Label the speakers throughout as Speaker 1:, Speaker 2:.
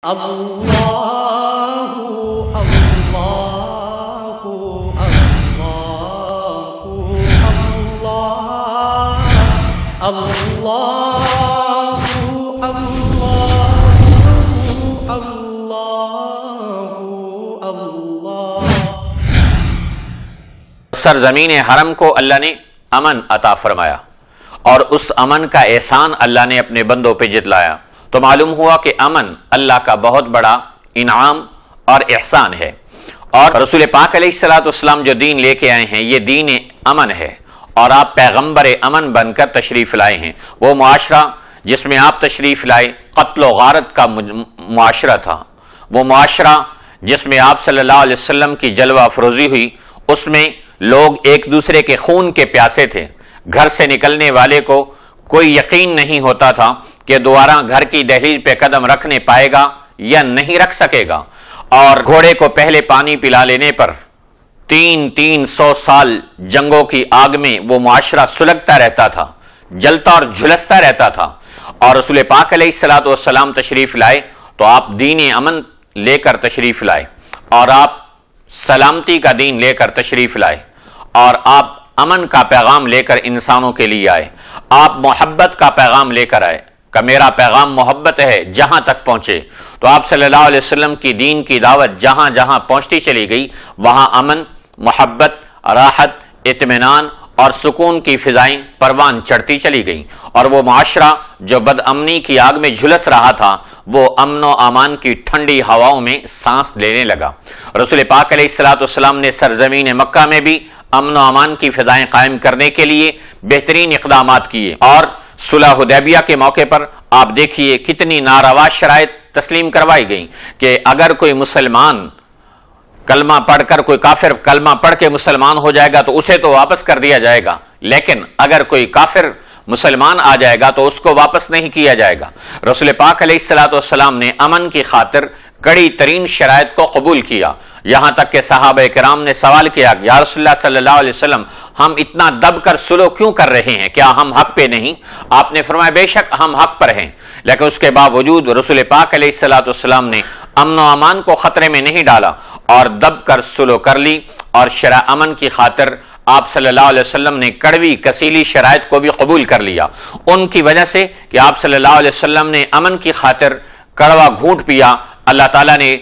Speaker 1: اللہ اللہ اللہ اللہ اللہ اللہ
Speaker 2: سرزمین حرم کو اللہ نے امن عطا فرمایا اور اس امن کا احسان اللہ نے اپنے بندوں پہ جتلایا، تو معلوم ہوا کہ امن اللہ کا بہت بڑا انعام اور احسان ہے۔ اور رسول پاک علیہ السلام جو دین لے کے آئے ہیں یہ دین امن ہے، اور آپ پیغمبر امن بن کر تشریف لائے ہیں۔ وہ معاشرہ جس میں آپ تشریف لائے قتل و غارت کا معاشرہ تھا، وہ معاشرہ جس میں آپ صلی اللہ علیہ وسلم کی جلوہ افروزی ہوئی، اس میں لوگ ایک دوسرے کے خون کے پیاسے تھے۔ گھر سے نکلنے والے کو کوئی یقین نہیں ہوتا تھا کہ دوبارہ گھر کی دہلیز پہ قدم رکھنے پائے گا یا نہیں رکھ سکے گا، اور گھوڑے کو پہلے پانی پلا لینے پر 300 سال جنگوں کی آگ میں وہ معاشرہ سلگتا رہتا تھا، جلتا اور جھلستا رہتا تھا۔ اور رسول پاک علیہ السلام تشریف لائے تو آپ دین امن لے کر تشریف لائے، اور آپ سلامتی کا دین لے کر تشریف لائے، اور آپ امن کا پیغام لے کر انسانوں کے لیے آئے، آپ محبت کا پیغام لے کر آئے کہ میرا پیغام محبت ہے جہاں تک پہنچے۔ تو آپ صلی اللہ علیہ وسلم کی دین کی دعوت جہاں جہاں پہنچتی چلی گئی، وہاں امن، محبت، راحت، اطمینان اور سکون کی فضائیں پروان چڑھتی چلی گئی، اور وہ معاشرہ جو بد امنی کی آگ میں جھلس رہا تھا وہ امن و امان کی ٹھنڈی ہواؤں میں سانس لینے لگا۔ رسول پاک علیہ السلام نے سرزمین مکہ میں بھی امن و امان کی فضائیں قائم کرنے کے لیے بہترین اقدامات کیے، اور صلح حدیبیہ کے موقع پر آپ دیکھیے کتنی ناروا شرائط تسلیم کروائی گئیں کہ اگر کوئی مسلمان کلمہ پڑھ کر، کوئی کافر کلمہ پڑھ کے مسلمان ہو جائے گا تو اسے تو واپس کر دیا جائے گا، لیکن اگر کوئی کافر مسلمان آ جائے گا تو اس کو واپس نہیں کیا جائے گا۔ رسول پاک علیہ السلام نے امن کی خاطر کڑی ترین شرائط کو قبول کیا، یہاں تک کہ صحابہ کرام نے سوال کیا کہ یا رسول اللہ صلی اللہ علیہ وسلم، ہم اتنا دب کر سلو کیوں کر رہے ہیں، کیا ہم حق پہ نہیں؟ آپ نے فرمایا بے شک ہم حق پر ہیں، لیکن اس کے باوجود رسول پاک علیہ السلام نے امن و امان کو خطرے میں نہیں ڈالا اور دب کر سلو کر لی، اور شرع امن کی خاطر آپ صلی اللہ علیہ وسلم نے کڑوی کسیلی شرائط کو بھی قبول کر لیا۔ ان کی وجہ سے کہ آپ صلی اللہ علیہ وسلم نے امن کی خاطر کڑوا گھونٹ پیا، اللہ تعالیٰ نے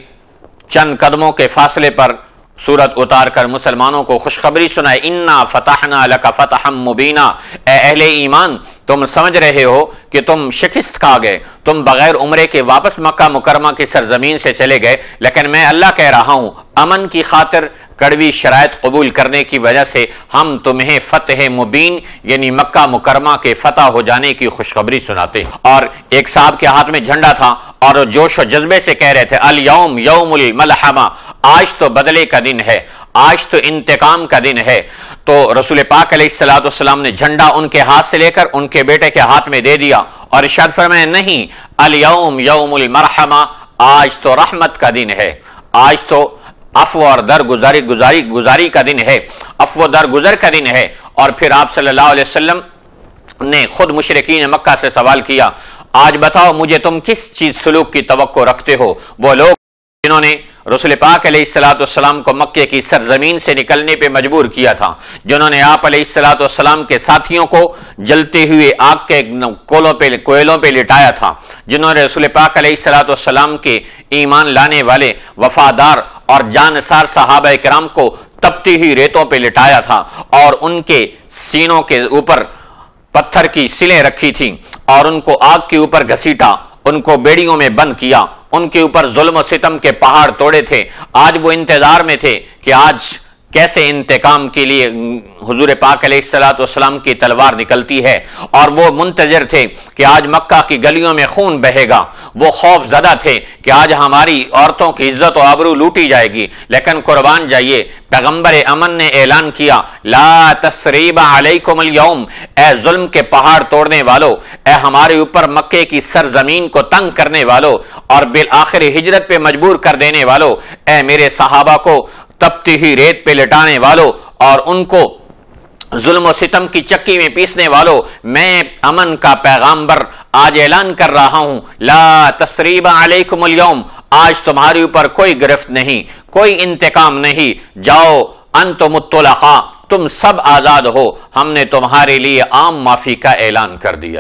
Speaker 2: چند قدموں کے فاصلے پر سورت اتار کر مسلمانوں کو خوشخبری سنائے، انا فتحنا لک فتحا مبینا، اے اہل ایمان تم سمجھ رہے ہو کہ تم شکست کھا گئے، تم بغیر عمرے کے واپس مکہ مکرمہ کی سرزمین سے چلے گئے، لیکن میں اللہ کہہ رہا ہوں امن کی خاطر کڑوی شرائط قبول کرنے کی وجہ سے ہم تمہیں فتح مبین یعنی مکہ مکرمہ کے فتح ہو جانے کی خوشخبری سناتے ہیں۔ اور ایک صاحب کے ہاتھ میں جھنڈا تھا اور جوش و جذبے سے کہہ رہے تھے الیوم یوم الملحمہ، آج تو بدلے کا دن ہے، آج تو انتقام کا دن ہے۔ تو رسول پاک علیہ السلام نے جھنڈا ان کے ہاتھ سے لے کر ان کے بیٹے کے ہاتھ میں دے دیا اور ارشاد فرمایا نہیں، الیوم یوم المرحمہ، آج تو رحمت کا دن ہے، آج تو عفو اور درگزاری کا دن ہے، عفو درگزر کا دن ہے۔ اور پھر آپ صلی اللہ علیہ وسلم نے خود مشرکین مکہ سے سوال کیا، آج بتاؤ مجھے تم کس چیز سلوک کی توقع رکھتے ہو؟ وہ لوگ جنہوں نے رسول پاک علیہ السلام کو مکے کی سرزمین سے نکلنے پہ مجبور کیا تھا، جنہوں نے آپ علیہ السلام کے ساتھیوں کو جلتے ہوئے آگ کے کوئلوں پہ لٹایا تھا، جنہوں نے رسول پاک علیہ السلام کے ایمان لانے والے وفادار اور جانثار صحابہ کرام کو تپتی ہوئی ریتوں پہ لٹایا تھا، اور ان کے سینوں کے اوپر پتھر کی سلیں رکھی تھیں اور ان کو آگ کے اوپر گھسیٹا، ان کو بیڑیوں میں بند کیا، ان کے اوپر ظلم و ستم کے پہاڑ توڑے تھے۔ آج وہ انتظار میں تھے کہ آج کیسے انتقام کے لیے حضور پاک علیہ السلام کی تلوار نکلتی ہے، اور وہ منتظر تھے کہ آج مکہ کی گلیوں میں خون بہے گا، وہ خوف زدہ تھے کہ آج ہماری عورتوں کی عزت و آبرو لوٹی جائے گی، لیکن قربان جائیے پیغمبر امن نے اعلان کیا لا تثریب علیکم الیوم، اے ظلم کے پہاڑ توڑنے والو، اے ہمارے اوپر مکے کی سرزمین کو تنگ کرنے والو اور بالآخر ہجرت پہ مجبور کر دینے والو، اے میرے صحابہ کو تپتی ہوئی ریت پہ لٹانے والوں اور ان کو ظلم و ستم کی چکی میں پیسنے والوں، میں امن کا پیغامبر آج اعلان کر رہا ہوں، لا تثریب علیکم اليوم، آج تمہارے اوپر کوئی گرفت نہیں، کوئی انتقام نہیں، جاؤ انتم الطلقاء، تم سب آزاد ہو، ہم نے تمہارے لیے عام معافی کا اعلان کر دیا۔